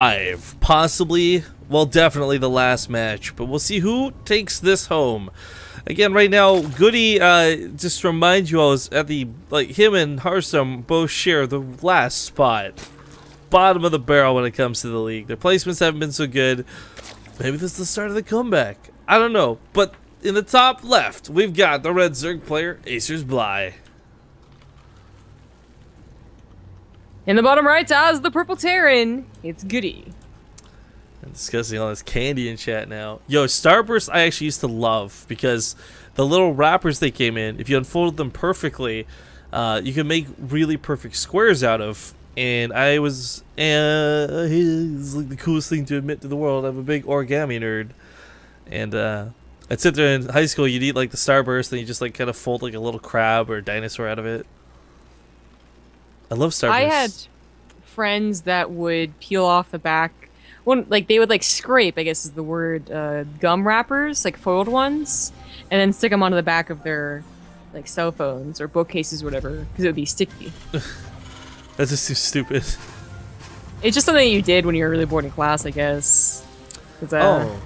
5, possibly, well, definitely the last match, but we'll see who takes this home. Again, right now, Goody, just to remind you all, is at the, him and Hearthstone both share the last spot. Bottom of the barrel when it comes to the league. Their placements haven't been so good. Maybe this is the start of the comeback. I don't know, but in the top left, we've got the red Zerg player, Acer's Bly. In the bottom right, as the purple Terran, it's Goody. I'm discussing all this candy in chat now. Yo, Starburst I actually used to love because the little wrappers they came in, if you unfolded them perfectly, you can make really perfect squares out of. And I was, it's like the coolest thing to admit to the world. I'm a big origami nerd. And I'd sit there in high school, you'd eat like the Starburst, and you just like kind of fold like a little crab or dinosaur out of it. I love Starburst. I had friends that would peel off the back. They would like scrape, I guess is the word, gum wrappers, like foiled ones, and then stick them onto the back of their like cell phones or bookcases or whatever, because it would be sticky. That's just too stupid. It's just something you did when you were really bored in class, I guess. Oh.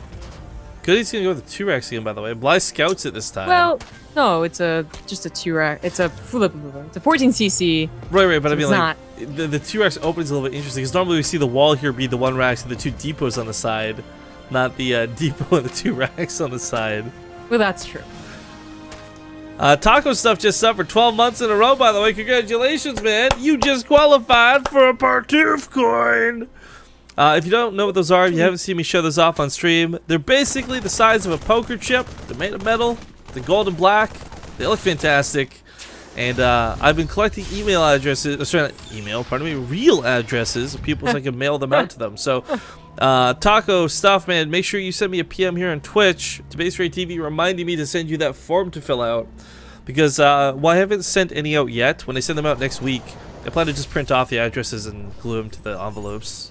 Goody's gonna go with the 2-rack again, by the way. Bly scouts it this time. Well, no, it's just a 2-rack. It's a 14cc. Right, but so I mean, like, the 2-racks opening's a little bit interesting, because normally we see the wall here be the 1-racks and the 2 depots on the side, not the depot and the 2-racks on the side. Well, that's true. Taco Stuff just suffered 12 months in a row, by the way. Congratulations, man. You just qualified for a Partoof coin. If you don't know what those are, if you haven't seen me show those off on stream, they're basically the size of a poker chip. They're made of metal. They're gold and black. They look fantastic. And I've been collecting email addresses, real addresses of people so I can mail them out to them. So, Taco Stuff, man, make sure you send me a PM here on Twitch to Base Rate TV reminding me to send you that form to fill out. Because, well, I haven't sent any out yet. When I send them out next week, I plan to just print off the addresses and glue them to the envelopes.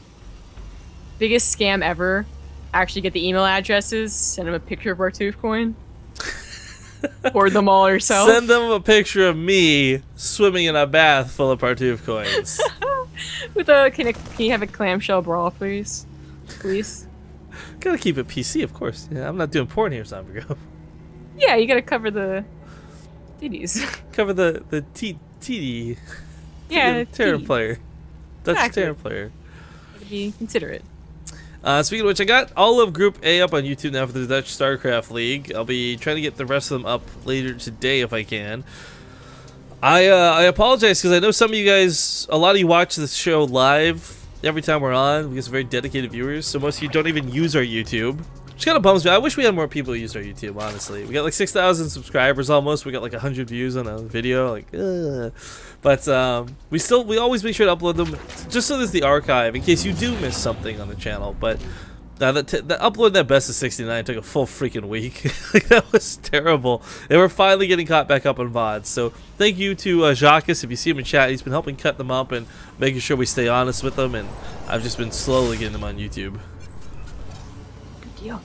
Biggest scam ever. Actually get the email addresses, send them a picture of our Partoof coin. Hoard them all yourself. Send them a picture of me swimming in a bath full of Partoof coins. With a, can you have a clamshell bra, please? Please? Gotta keep it PC, of course. Yeah, I'm not doing porn here, Zombie. Yeah, you gotta cover the titties. Cover the TD. Yeah, Terran player. Dutch exactly. Terran player. Gotta be considerate. Speaking of which, I got all of Group A up on YouTube now for the Dutch StarCraft League. I'll be trying to get the rest of them up later today if I can. I apologize because I know some of you guys, a lot of you watch this show live every time we're on. We get some very dedicated viewers, so most of you don't even use our YouTube. Which kind of bums me. I wish we had more people who used our YouTube, honestly. We got like 6,000 subscribers almost. We got like 100 views on a video. Like, But we always make sure to upload them just so there's the archive in case you do miss something on the channel. But the upload that Best of 69 took a full freaking week. Like, that was terrible. And we're finally getting caught back up on VODs. So thank you to Jacques. If you see him in chat, he's been helping cut them up and making sure we stay honest with them. And I've just been slowly getting them on YouTube. Good deal.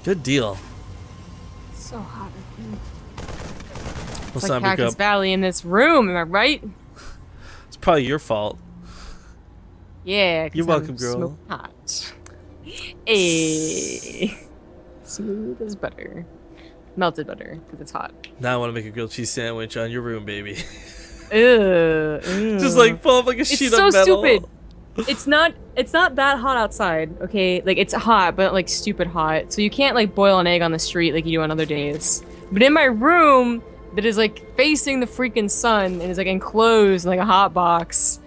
Good deal. So hot. It's like Cactus Valley in this room, am I right? It's probably your fault. Yeah, you're welcome, girl. Hot. Hey. Smooth as butter. Melted butter, because it's hot. Now I want to make a grilled cheese sandwich on your room, baby. Ew. Just like pull up like a sheet of metal. It's so stupid. It's not that hot outside, okay? Like, it's hot, but like stupid hot. So you can't like boil an egg on the street like you do on other days. But in my room that is like facing the freaking sun and is like enclosed in like a hot box,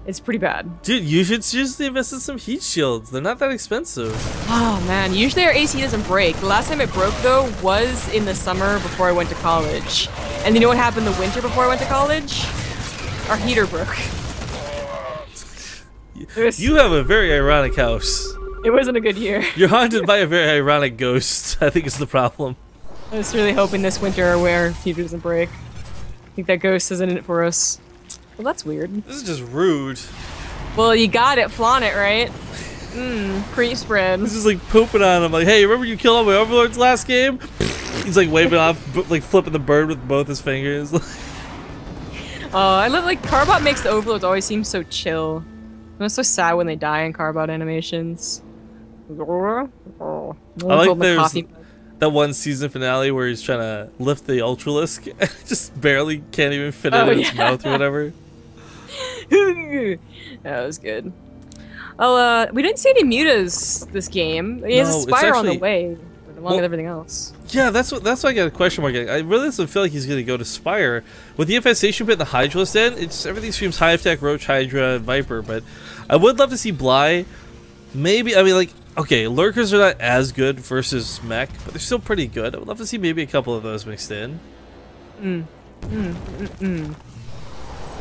it's pretty bad. Dude, you should seriously invest in some heat shields. They're not that expensive. Oh man, usually our AC doesn't break. The last time it broke though was in the summer before I went to college. And you know what happened the winter before I went to college? Our heater broke. You have a very ironic house. It wasn't a good year. You're haunted by a very ironic ghost, I think is the problem. I was really hoping this winter where heater doesn't break. I think that ghost isn't in it for us. Well, that's weird. This is just rude. Well, you got it. Flaunt it, right? Pre-spread. This is like pooping on him. Like, hey, remember you killed all my overlords last game? He's like waving off, like flipping the bird with both his fingers. I love, like, Carbot makes the overlords always seem so chill. I'm so sad when they die in carve-out animations. I like there's that one season finale where he's trying to lift the Ultralisk and just barely can't even fit it in his mouth or whatever. That was good. Oh, we didn't see any mutas this game. He has a Spire on the way, along with everything else. Yeah, that's why I got a question mark. I really doesn't feel like he's gonna go to Spire with the infestation bit and the Hydralisk. Then everything screams Hive Tech, Roach, Hydra, and Viper. But I would love to see Bly. Maybe, I mean, like, okay, Lurkers are not as good versus Mech, but they're still pretty good. I would love to see maybe a couple of those mixed in.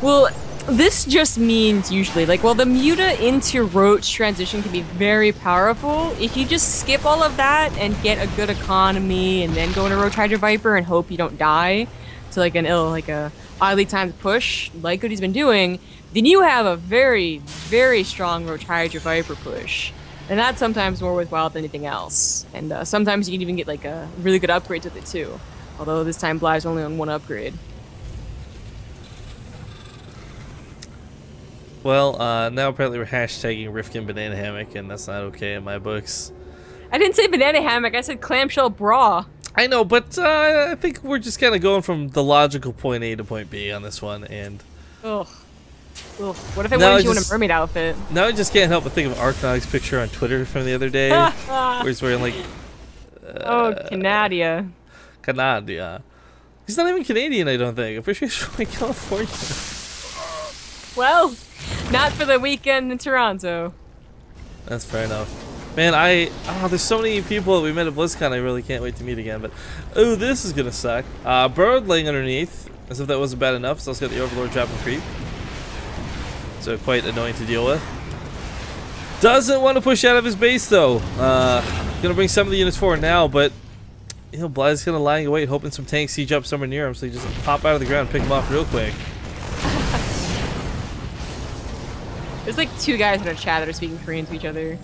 Well, this just means usually, like, while the Muta into Roach transition can be very powerful, if you just skip all of that and get a good economy and then go into Roach Hydra Viper and hope you don't die to like a oddly timed push, like Goody's been doing, then you have a very, very strong Roach Hydra Viper push. And that's sometimes more worthwhile than anything else. And sometimes you can even get like a really good upgrade with it too. Although this time Bly's only on one upgrade. Well, now apparently we're hashtagging Rifkin Banana Hammock, and that's not okay in my books. I didn't say banana hammock, I said clamshell bra. I know, but I think we're just kind of going from the logical point A to point B on this one, and... Ugh. Ugh. What if I wanted you in a mermaid outfit? Now I just can't help but think of Arcanautic's picture on Twitter from the other day, where he's wearing, like... oh, Canadia. Canadia. He's not even Canadian, I don't think. I'm pretty sure he's from California. Well, not for the weekend in Toronto. That's fair enough. Man, there's so many people that we met at BlizzCon I really can't wait to meet again, but... Oh, this is gonna suck. Bird laying underneath, as if that wasn't bad enough, so let's get the Overlord trap and creep. So quite annoying to deal with. Doesn't want to push out of his base, though. Gonna bring some of the units forward now, but... You know, Bly's kind of lying away, hoping some tanks siege up somewhere near him, so he just pop out of the ground and pick him off real quick. There's like two guys in our chat that are speaking Korean to each other.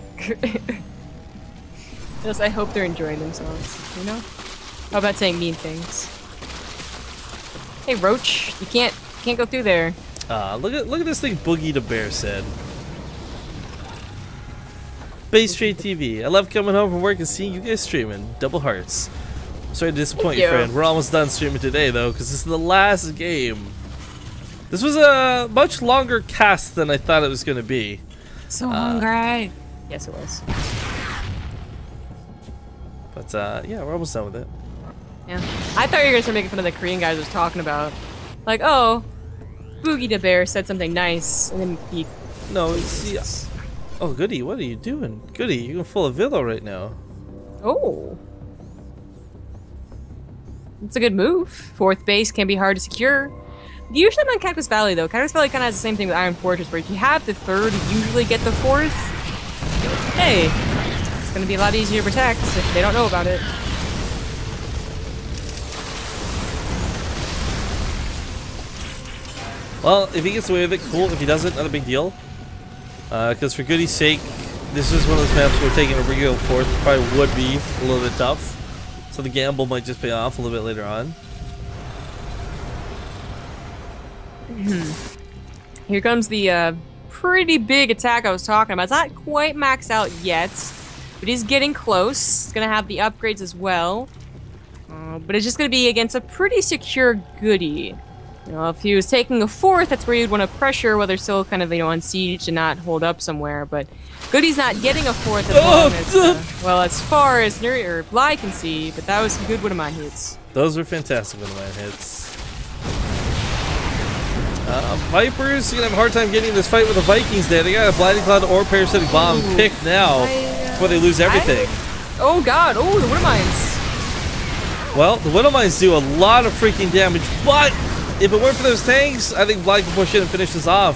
Just, I hope they're enjoying themselves, you know? How about saying mean things? Hey Roach, you can't go through there. Look at this thing Boogie the Bear said. Base Trade TV. I love coming home from work and seeing you guys streaming. Double hearts. I'm sorry to disappoint you, friend. We're almost done streaming today though, because this is the last game. This was a much longer cast than I thought it was going to be. So hungry. Yes, it was. But yeah, we're almost done with it. Yeah, I thought you were going to start making fun of the Korean guys I was talking about. Like, oh, Boogie the Bear said something nice, and then he... No, it's... Oh, Goody, what are you doing? Goody, you're full of Villa right now. Oh. It's a good move. Fourth base can be hard to secure. Usually I'm on Cactus Valley, though. Cactus Valley kind of has the same thing with Iron Fortress, where if you have the third, you usually get the fourth. Hey, it's going to be a lot easier to protect if they don't know about it. Well, if he gets away with it, cool. If he doesn't, not a big deal. Because for Goody's sake, this is one of those maps where taking a regular fourth probably would be a little bit tough. So the gamble might just pay off a little bit later on. Here comes the pretty big attack I was talking about. It's not quite maxed out yet, but he's getting close. It's going to have the upgrades as well. But it's just going to be against a pretty secure Goody. You know, if he was taking a fourth, that's where you'd want to pressure while they're still kind of, you know, on siege and not hold up somewhere. But Goody's not getting a fourth as long as, well, as far as Bly can see, but that was some good Widowmine hits. Those were fantastic Widowmine hits. Vipers gonna have a hard time getting this fight with the Vikings there. They got a Blinding Cloud or Parasitic Bomb picked now before they lose everything. Oh god, oh, the Widowmines. Well, the Widowmines do a lot of freaking damage, but if it weren't for those tanks, I think Bly can push in and finish this off.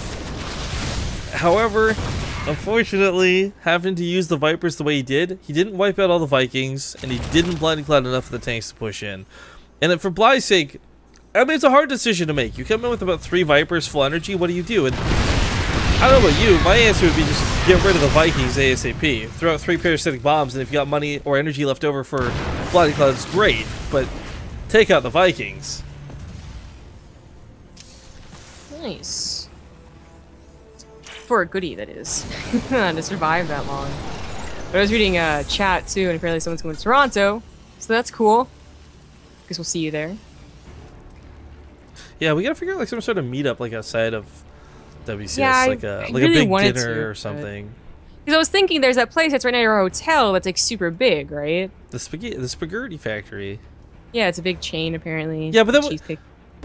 However, unfortunately, having to use the Vipers the way he didn't wipe out all the Vikings, and he didn't Blinding Cloud enough for the tanks to push in. And then for Bly's sake, I mean, it's a hard decision to make. You come in with about 3 Vipers full energy, what do you do? And I don't know about you, my answer would be just get rid of the Vikings ASAP. Throw out 3 Parasitic Bombs, and if you got money or energy left over for Blinding Cloud, it's great. But take out the Vikings. Nice. for a Goody, that is, to survive that long. But I was reading chat too, and apparently someone's going to Toronto, so that's cool. Guess we'll see you there. Yeah, we gotta figure out like some sort of meetup like outside of WCS, Yeah, like a really big dinner or something. Because I was thinking there's that place that's right near our hotel that's like super big, right? The spaghetti factory. Yeah, it's a big chain apparently. Yeah, but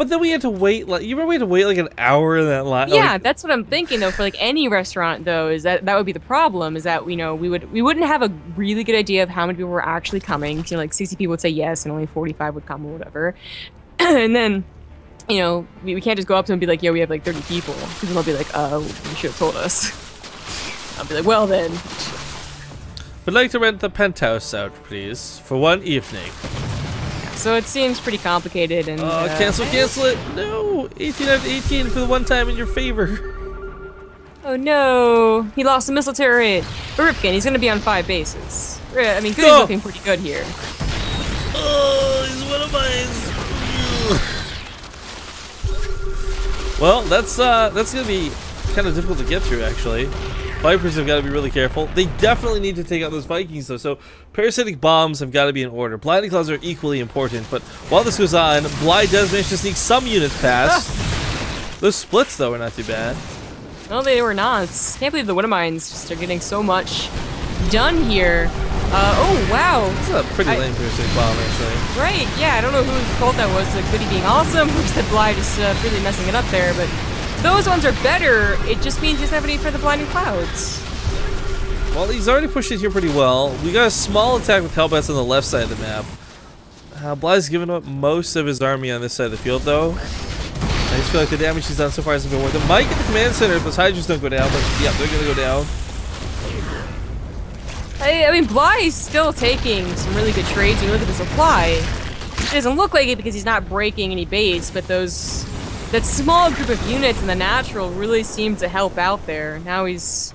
then we had to wait like you remember we had to wait like an hour in that line. Yeah, like, that's what I'm thinking though. For like any restaurant though, is that would be the problem. Is that we wouldn't have a really good idea of how many people were actually coming. You know, like 60 people would say yes, and only 45 would come or whatever. And then, you know, we can't just go up to them and be like, "Yo, we have like 30 people." Because then they'll be like, you should have told us." I'll be like, "Well then." Would like to rent the penthouse out, please, for one evening. So it seems pretty complicated and. Cancel it! No, 18 out of 18 for the one time in your favor. Oh no, he lost the missile turret. But Ripken, he's gonna be on 5 bases. I mean, Goody's looking pretty good here. Oh, he's one of mine. Well, that's gonna be kind of difficult to get through, actually. Vipers have got to be really careful. They definitely need to take out those Vikings, though. So parasitic bombs have got to be in order. Blinding clouds are equally important. But while this goes on, Bly does manage to sneak some units past. Those splits, though, are not too bad. No, they were not. Can't believe the Wintermines just are getting so much done here. Oh, wow. This is a pretty lame parasitic bomb, actually. Right, yeah. I don't know whose fault that was. Goody being awesome, or said Bly just really messing it up there, but those ones are better. It just means he doesn't have any for the blinding clouds. Well, he's already pushed it here pretty well. We got a small attack with Hellbats on the left side of the map. Bly's given up most of his army on this side of the field, though. I just feel like the damage he's done so far hasn't been worth it. Might get the command center if those Hydras don't go down, but yeah, they're gonna go down. I mean, Bly's still taking some really good trades. When you look at the supply, it doesn't look like it because he's not breaking any base, but that small group of units in the natural really seem to help out there. Now he's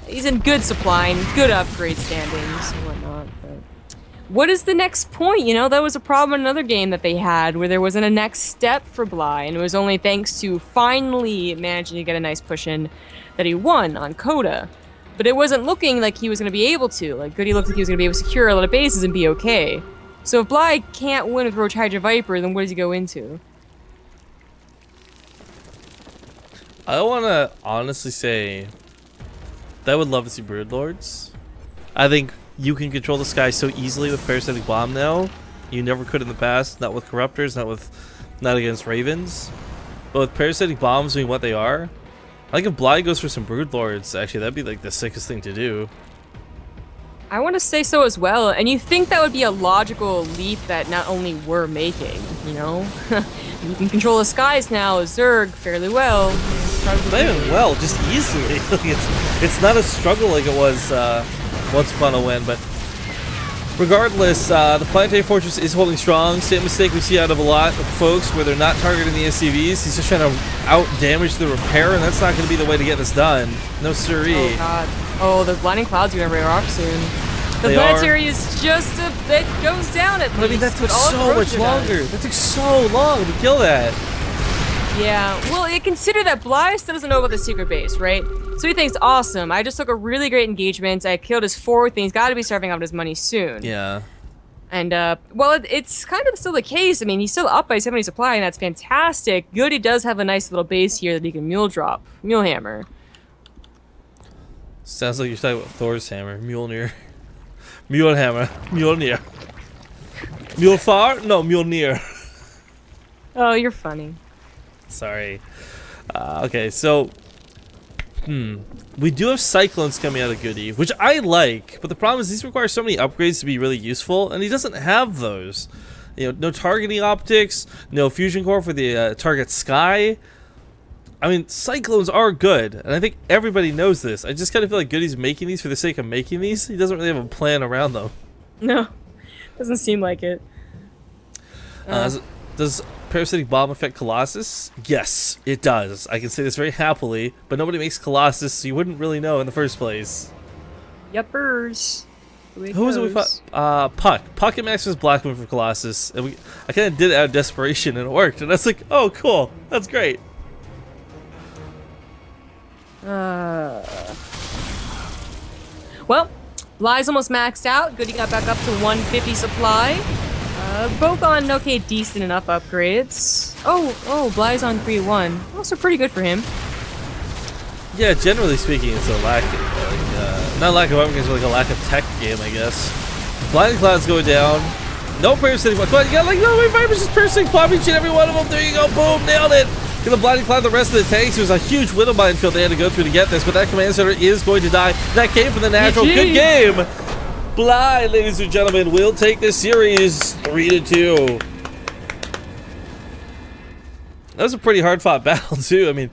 in good supply and good upgrade standings and whatnot. But what is the next point? You know, that was a problem in another game that they had where there wasn't a next step for Bly, and it was only thanks to finally managing to get a nice push in that he won on Coda. But it wasn't looking like he was going to be able to. Like, Goody looked like he was going to be able to secure a lot of bases and be okay. So if Bly can't win with Roach Hydra Viper, then what does he go into? I want to honestly say that I would love to see Broodlords. I think you can control the sky so easily with Parasitic Bomb now. You never could in the past. Not with Corruptors, not against Ravens. But with Parasitic Bombs being what they are, I think if Bly goes for some Broodlords, actually that'd be like the sickest thing to do. I want to say so as well, and you think that would be a logical leap that not only we're making, you know? You can control the skies now as Zerg fairly well. Not even well, just easily. It's not a struggle like it was once upon a when, but regardless, the Planetary Fortress is holding strong. Same mistake we see out of a lot of folks where they're not targeting the SCVs. He's just trying to out-damage the repair, and that's not going to be the way to get this done. No siree. Oh god. Oh, the blinding clouds are going to wear off soon. The planetary is just a bit goes down at least. I mean, that took so much longer. That took so long to kill that. Yeah, well, consider that Bly still doesn't know about the secret base, right? So he thinks, awesome, I just took a really great engagement, I killed his 4th, and he's got to be starving out his money soon. Yeah. And, well, it's kind of still the case. I mean, he's still up by 70 supply, and that's fantastic. Goody does have a nice little base here that he can mule hammer. Sounds like you're talking about Thor's hammer, Mjolnir. Mjolnir. Mjolnir. Mjolfar? No, Mjolnir. Oh, you're funny. Sorry. Okay, so we do have Cyclones coming out of Goody, which I like, but the problem is these require so many upgrades to be really useful, and he doesn't have those. You know, no targeting optics, no fusion core for the target sky. I mean, Cyclones are good, and I think everybody knows this. I just kind of feel like Goody's making these for the sake of making these. He doesn't really have a plan around them. No, doesn't seem like it. Does Parasitic Bomb affect Colossus? Yes, it does. I can say this very happily, but nobody makes Colossus, so you wouldn't really know in the first place. Yuppers. Who was it we fought? Puck. Puck and Max was Blackmoon for Colossus, and I kind of did it out of desperation, and it worked. And I was like, oh, cool. That's great. Well, Bly's almost maxed out. Goody got back up to 150 supply. Both on, okay, decent enough upgrades. Oh, Bly's on 3-1. Also pretty good for him. Yeah, generally speaking, it's a lack of, not lack of upgrades, but like a lack of tech game, I guess. Blinding Cloud's going down. No piercing anymore. Come on, you got like, no, Viper's just piercing, popping each and every one of them. There you go, boom, nailed it. Get the Blinding Cloud, the rest of the tanks. There's a huge widow minefield they had to go through to get this, but that command center is going to die. That came from the natural. GG. Good game. Bly, ladies and gentlemen, will take this series 3-2. That was a pretty hard fought battle, too. I mean,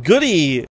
Goody